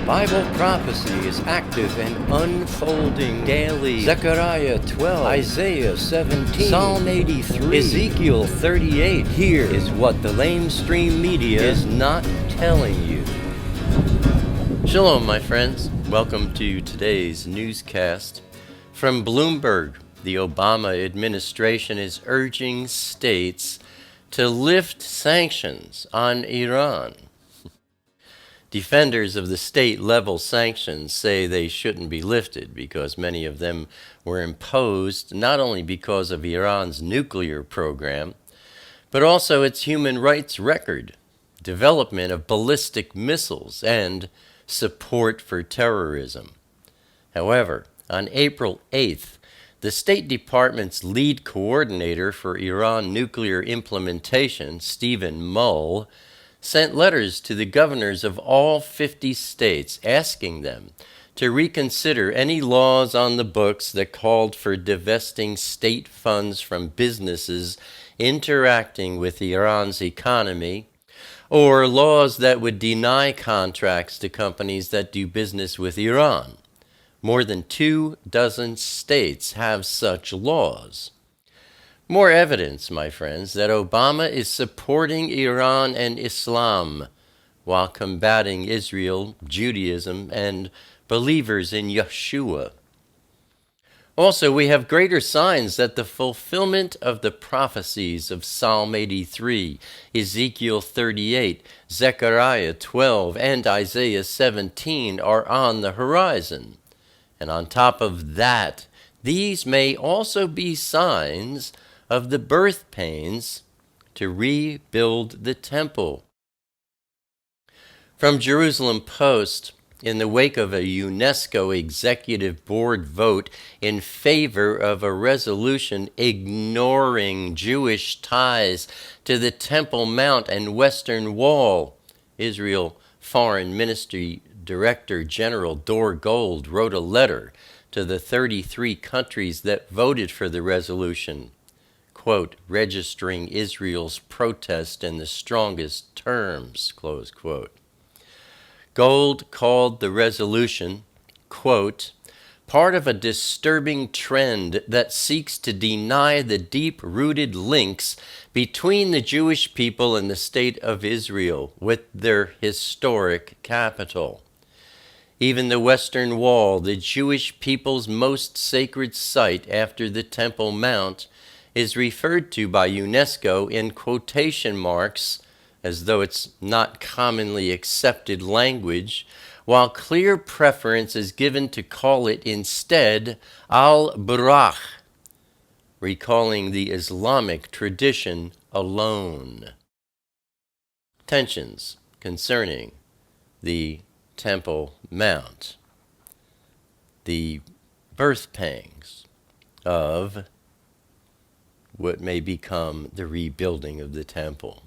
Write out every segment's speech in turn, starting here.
Bible prophecy is active and unfolding daily. Zechariah 12, Isaiah 17, Psalm 83, Ezekiel 38. Here is what the LameStream Media is not telling you. Shalom, my friends. Welcome to today's newscast. From Bloomberg, the Obama administration is urging states to lift sanctions on Iran. Defenders of the state-level sanctions say they shouldn't be lifted because many of them were imposed not only because of Iran's nuclear program, but also its human rights record, development of ballistic missiles, and support for terrorism. However, on April 8th, the State Department's lead coordinator for Iran nuclear implementation, Stephen Mull, sent letters to the governors of all 50 states asking them to reconsider any laws on the books that called for divesting state funds from businesses interacting with Iran's economy, or laws that would deny contracts to companies that do business with Iran. More than 24 states have such laws. More evidence, my friends, that Obama is supporting Iran and Islam while combating Israel, Judaism, and believers in Yeshua. Also, we have greater signs that the fulfillment of the prophecies of Psalm 83, Ezekiel 38, Zechariah 12, and Isaiah 17 are on the horizon. And on top of that, these may also be signs of the birth pains to rebuild the temple. From Jerusalem Post, in the wake of a UNESCO Executive Board vote in favor of a resolution ignoring Jewish ties to the Temple Mount and Western Wall, Israel Foreign Ministry Director General Dor Gold wrote a letter to the 33 countries that voted for the resolution, quote, registering Israel's protest in the strongest terms, close quote. Gold called the resolution, quote, part of a disturbing trend that seeks to deny the deep-rooted links between the Jewish people and the state of Israel with their historic capital. Even the Western Wall, the Jewish people's most sacred site after the Temple Mount, is referred to by UNESCO in quotation marks as though it's not commonly accepted language, while clear preference is given to call it instead al-Buraq, recalling the Islamic tradition alone. Tensions concerning the Temple Mount, the birth pangs of what may become the rebuilding of the temple.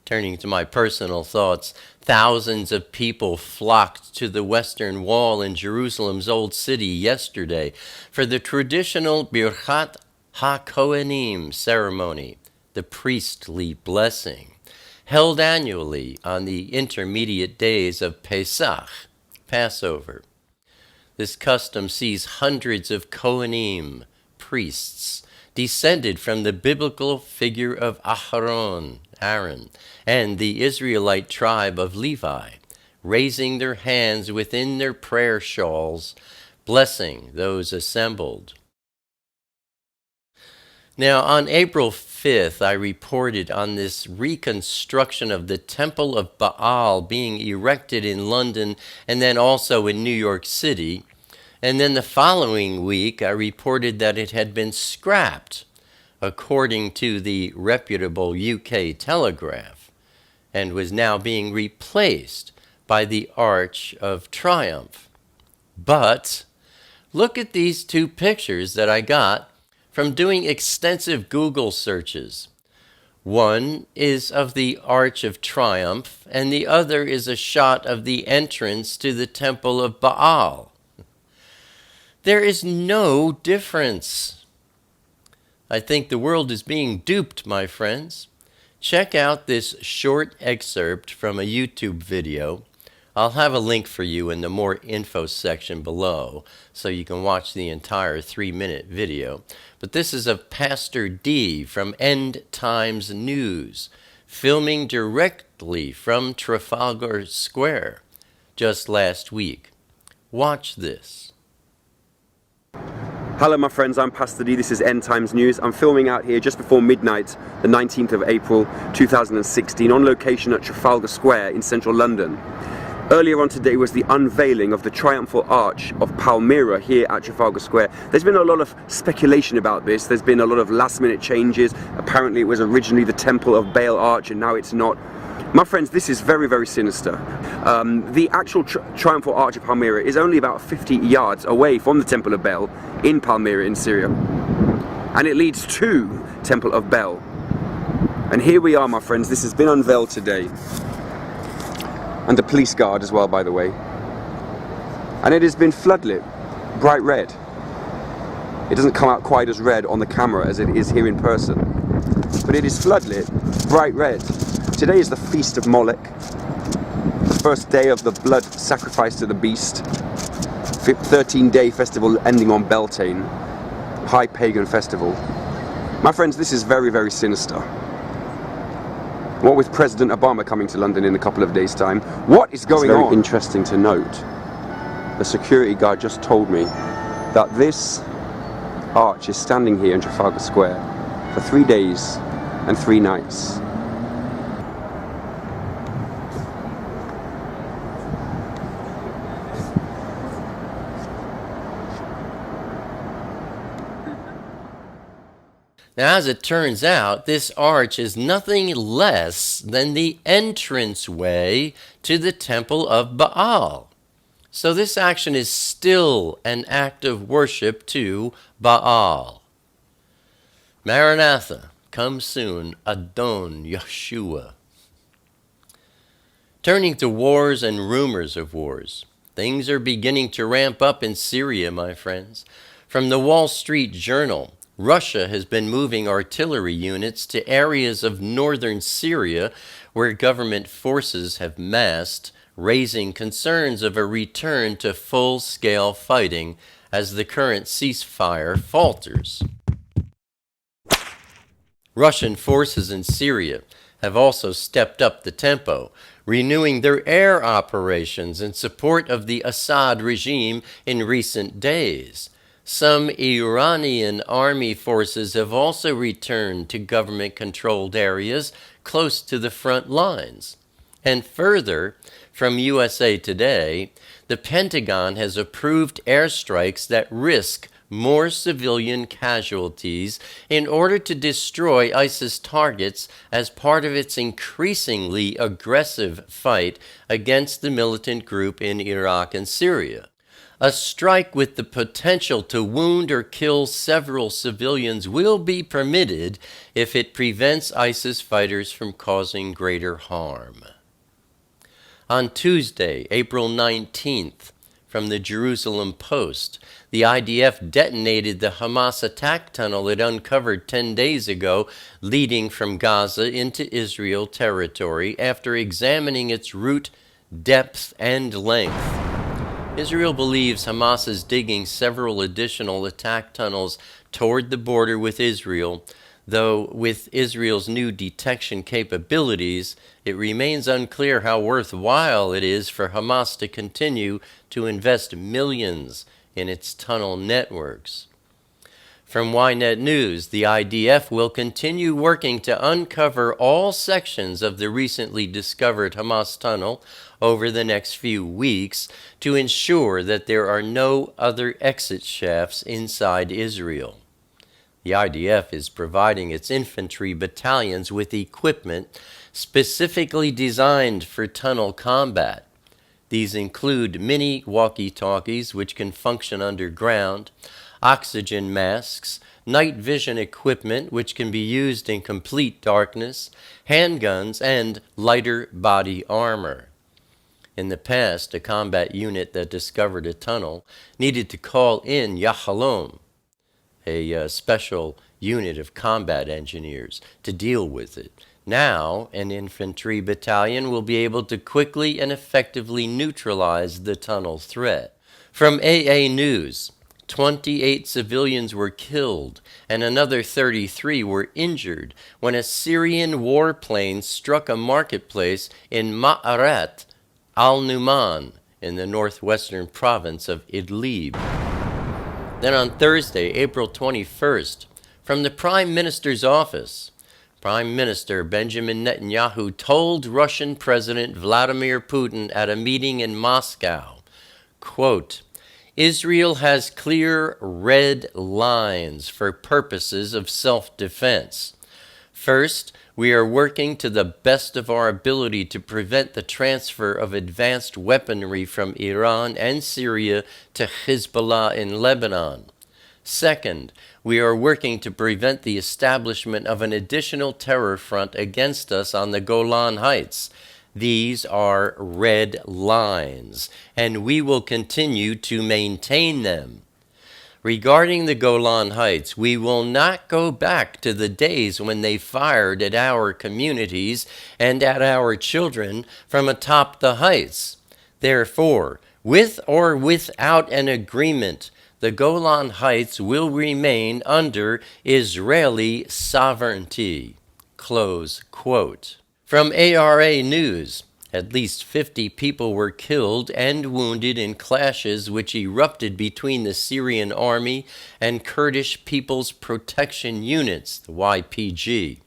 Turning to my personal thoughts, thousands of people flocked to the Western Wall in Jerusalem's Old City yesterday for the traditional Birchat HaKohanim ceremony, the priestly blessing, held annually on the intermediate days of Pesach, Passover. This custom sees hundreds of Kohanim, priests, descended from the biblical figure of Aaron, and the Israelite tribe of Levi, raising their hands within their prayer shawls, blessing those assembled. Now, on April 5th, I reported on this reconstruction of the Temple of Baal being erected in London and then also in New York City. And then the following week, I reported that it had been scrapped, according to the reputable UK Telegraph, and was now being replaced by the Arch of Triumph. But look at these two pictures that I got from doing extensive Google searches. One is of the Arch of Triumph, and the other is a shot of the entrance to the Temple of Baal. There is no difference. I think the world is being duped, my friends. Check out this short excerpt from a YouTube video I'll have a link for you in the more info section below so you can watch the entire 3-minute video. But this is of Pastor D from End Times News, filming directly from Trafalgar Square just last week. Watch this. Hello my friends, I'm Pastor D, this is End Times News. I'm filming out here just before midnight, the 19th of April 2016, on location at Trafalgar Square in central London. Earlier on today was the unveiling of the triumphal arch of Palmyra here at Trafalgar Square. There's been a lot of speculation about this. There's been a lot of last minute changes. Apparently it was originally the Temple of Baal arch and now it's not. My friends, this is very, very sinister. The actual triumphal arch of Palmyra is only about 50 yards away from the Temple of Baal in Palmyra in Syria. And it leads to Temple of Baal. And here we are, my friends. This has been unveiled today. And the police guard as well, by the way. And it has been floodlit, bright red. It doesn't come out quite as red on the camera as it is here in person. But it is floodlit, bright red. Today is the Feast of Molech, the first day of the blood sacrifice to the beast. 13-day festival ending on Beltane, high pagan festival. My friends, this is very, very sinister. What with President Obama coming to London in a couple of days' time, what is going on? It's very interesting to note. The security guard just told me that this arch is standing here in Trafalgar Square for 3 days and 3 nights. Now, as it turns out, this arch is nothing less than the entranceway to the Temple of Baal. So this action is still an act of worship to Baal. Maranatha, come soon, Adon Yeshua. Turning to wars and rumors of wars, things are beginning to ramp up in Syria, my friends. From the Wall Street Journal, Russia has been moving artillery units to areas of northern Syria where government forces have massed, raising concerns of a return to full-scale fighting as the current ceasefire falters. Russian forces in Syria have also stepped up the tempo, renewing their air operations in support of the Assad regime in recent days. Some Iranian army forces have also returned to government-controlled areas close to the front lines. And further, from USA Today, the Pentagon has approved airstrikes that risk more civilian casualties in order to destroy ISIS targets as part of its increasingly aggressive fight against the militant group in Iraq and Syria. A strike with the potential to wound or kill several civilians will be permitted if it prevents ISIS fighters from causing greater harm. On Tuesday, April 19th, from the Jerusalem Post, the IDF detonated the Hamas attack tunnel it uncovered 10 days ago, leading from Gaza into Israel territory after examining its route, depth, and length. Israel believes Hamas is digging several additional attack tunnels toward the border with Israel, though with Israel's new detection capabilities, it remains unclear how worthwhile it is for Hamas to continue to invest millions in its tunnel networks. From Ynet News, the IDF will continue working to uncover all sections of the recently discovered Hamas tunnel over the next few weeks to ensure that there are no other exit shafts inside Israel. The IDF is providing its infantry battalions with equipment specifically designed for tunnel combat. These include mini walkie-talkies, which can function underground, oxygen masks, night vision equipment, which can be used in complete darkness, handguns, and lighter body armor. In the past, a combat unit that discovered a tunnel needed to call in Yahalom, a special unit of combat engineers, to deal with it. Now, an infantry battalion will be able to quickly and effectively neutralize the tunnel threat. From AA News, 28 civilians were killed and another 33 were injured when a Syrian warplane struck a marketplace in Ma'arat al-Numan in the northwestern province of Idlib. Then on Thursday, April 21st, from the Prime Minister's office, Prime Minister Benjamin Netanyahu told Russian President Vladimir Putin at a meeting in Moscow, quote, Israel has clear red lines for purposes of self-defense. First, we are working to the best of our ability to prevent the transfer of advanced weaponry from Iran and Syria to Hezbollah in Lebanon. Second, we are working to prevent the establishment of an additional terror front against us on the Golan Heights. These are red lines, and we will continue to maintain them. Regarding the Golan Heights, we will not go back to the days when they fired at our communities and at our children from atop the heights. Therefore, with or without an agreement, the Golan Heights will remain under Israeli sovereignty. Close quote. From ARA News, at least 50 people were killed and wounded in clashes which erupted between the Syrian army and Kurdish People's Protection Units, the YPG,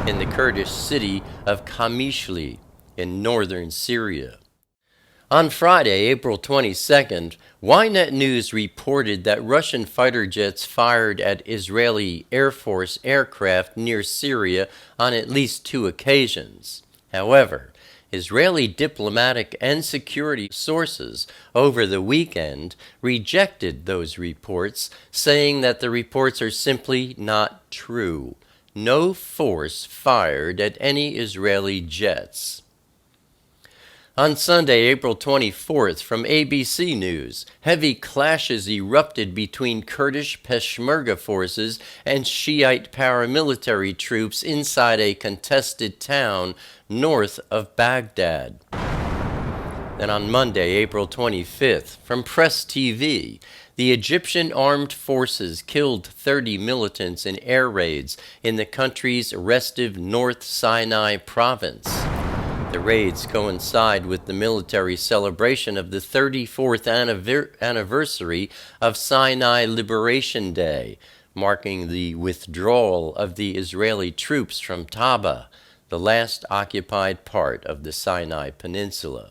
in the Kurdish city of Qamishli in northern Syria. On Friday, April 22nd, Ynet News reported that Russian fighter jets fired at Israeli Air Force aircraft near Syria on at least 2 occasions. However, Israeli diplomatic and security sources over the weekend rejected those reports, saying that the reports are simply not true. No force fired at any Israeli jets. On Sunday, April 24th, from ABC News, heavy clashes erupted between Kurdish Peshmerga forces and Shiite paramilitary troops inside a contested town north of Baghdad. Then on Monday, April 25th, from Press TV, the Egyptian armed forces killed 30 militants in air raids in the country's restive North Sinai province. The raids coincide with the military celebration of the 34th anniversary of Sinai Liberation Day, marking the withdrawal of the Israeli troops from Taba, the last occupied part of the Sinai Peninsula.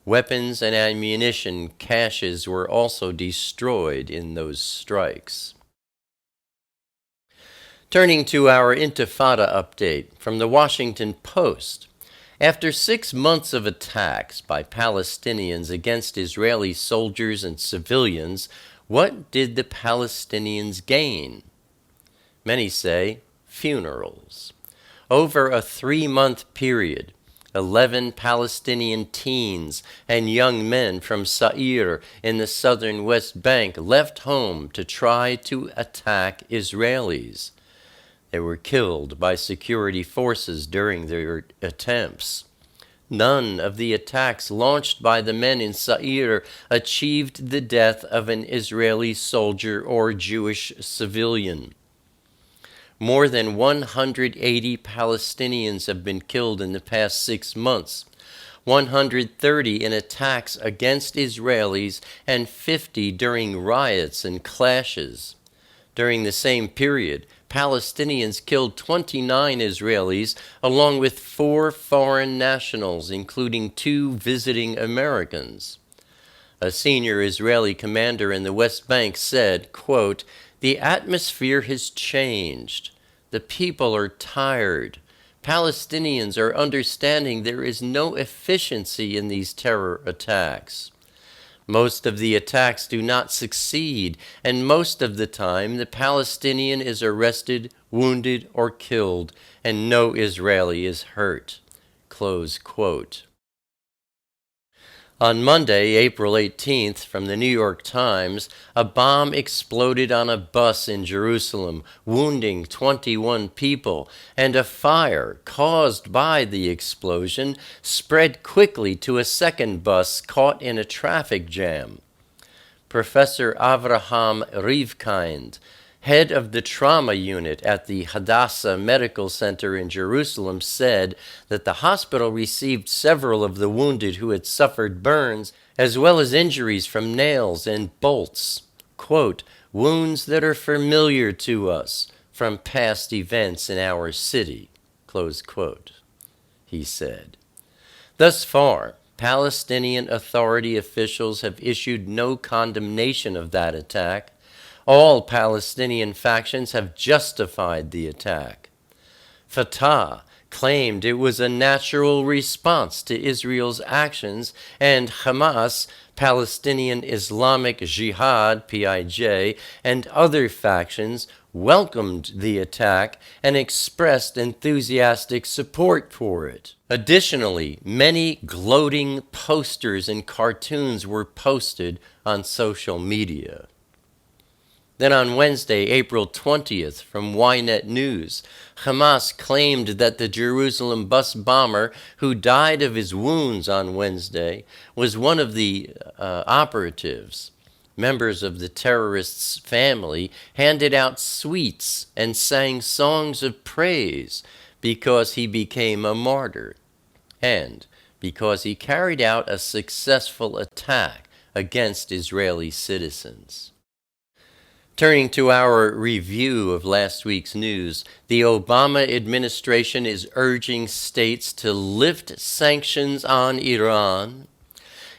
Weapons and ammunition caches were also destroyed in those strikes. Turning to our Intifada update from the Washington Post. After 6 months of attacks by Palestinians against Israeli soldiers and civilians, what did the Palestinians gain? Many say funerals. Over a 3-month period, 11 Palestinian teens and young men from Sa'ir in the southern West Bank left home to try to attack Israelis. They were killed by security forces during their attempts. None of the attacks launched by the men in Sa'ir achieved the death of an Israeli soldier or Jewish civilian. More than 180 Palestinians have been killed in the past 6 months, 130 in attacks against Israelis, and 50 during riots and clashes. During the same period, Palestinians killed 29 Israelis, along with 4 foreign nationals, including 2 visiting Americans. A senior Israeli commander in the West Bank said, quote, "The atmosphere has changed. The people are tired. Palestinians are understanding there is no efficiency in these terror attacks. Most of the attacks do not succeed, and most of the time the Palestinian is arrested, wounded, or killed, and no Israeli is hurt." Close quote. On Monday, April 18th, from the New York Times, a bomb exploded on a bus in Jerusalem, wounding 21 people, and a fire caused by the explosion spread quickly to a second bus caught in a traffic jam. Professor Avraham Rivkind, head of the trauma unit at the Hadassah Medical Center in Jerusalem, said that the hospital received several of the wounded who had suffered burns, as well as injuries from nails and bolts. Quote, wounds that are familiar to us from past events in our city, close quote, he said. Thus far, Palestinian Authority officials have issued no condemnation of that attack. All Palestinian factions have justified the attack. Fatah claimed it was a natural response to Israel's actions, and Hamas, Palestinian Islamic Jihad, PIJ, and other factions welcomed the attack and expressed enthusiastic support for it. Additionally, many gloating posters and cartoons were posted on social media. Then on Wednesday, April 20th, from Ynet News, Hamas claimed that the Jerusalem bus bomber who died of his wounds on Wednesday was one of the operatives. Members of the terrorist's family handed out sweets and sang songs of praise because he became a martyr and because he carried out a successful attack against Israeli citizens. Turning to our review of last week's news, the Obama administration is urging states to lift sanctions on Iran.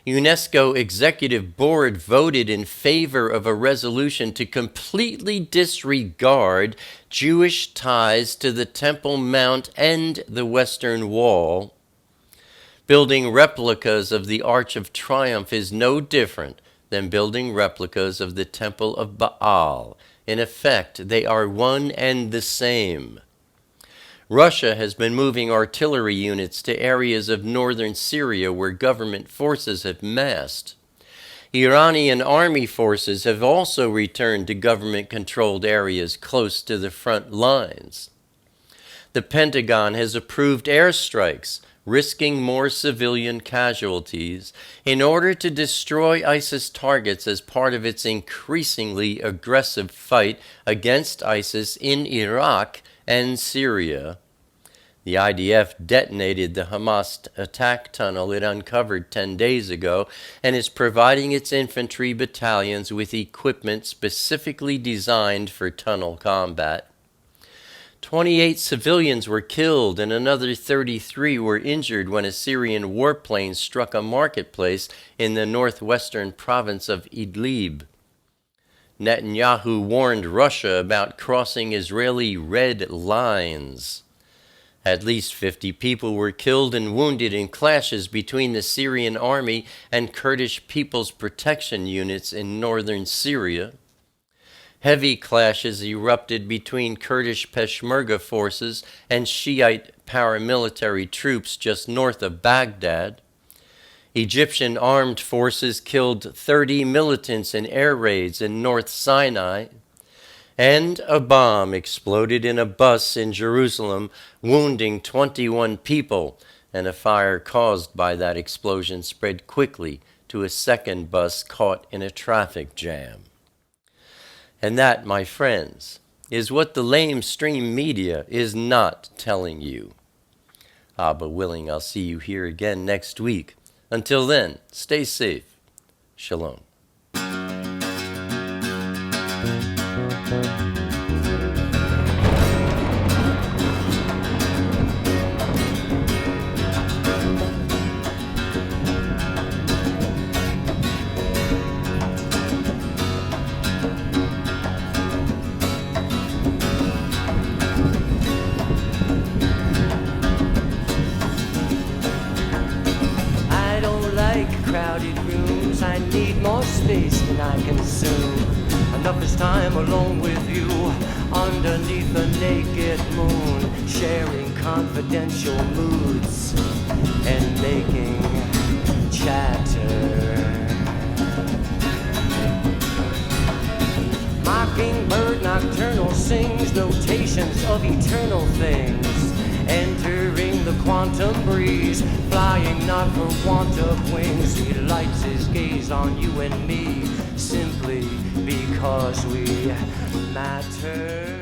UNESCO Executive Board voted in favor of a resolution to completely disregard Jewish ties to the Temple Mount and the Western Wall. Building replicas of the Arch of Triumph is no different than building replicas of the Temple of Baal. In effect, they are one and the same. Russia has been moving artillery units to areas of northern Syria where government forces have massed. Iranian army forces have also returned to government-controlled areas close to the front lines. The Pentagon has approved airstrikes, risking more civilian casualties, in order to destroy ISIS targets as part of its increasingly aggressive fight against ISIS in Iraq and Syria. The IDF detonated the Hamas attack tunnel it uncovered 10 days ago and is providing its infantry battalions with equipment specifically designed for tunnel combat. 28 civilians were killed and another 33 were injured when a Syrian warplane struck a marketplace in the northwestern province of Idlib. Netanyahu warned Russia about crossing Israeli red lines. At least 50 people were killed and wounded in clashes between the Syrian army and Kurdish People's Protection units in northern Syria. Heavy clashes erupted between Kurdish Peshmerga forces and Shiite paramilitary troops just north of Baghdad. Egyptian armed forces killed 30 militants in air raids in North Sinai. And a bomb exploded in a bus in Jerusalem, wounding 21 people, and a fire caused by that explosion spread quickly to a second bus caught in a traffic jam. And that, my friends, is what the LameStream Media is not telling you. Abba willing, I'll see you here again next week. Until then, stay safe. Shalom. Crowded rooms, I need more space than I consume. Enough is time alone with you, underneath the naked moon, sharing confidential moods and making chatter. of eternal things, entering the quantum breeze, flying not for want of wings. He lights his gaze on you and me, simply because we matter.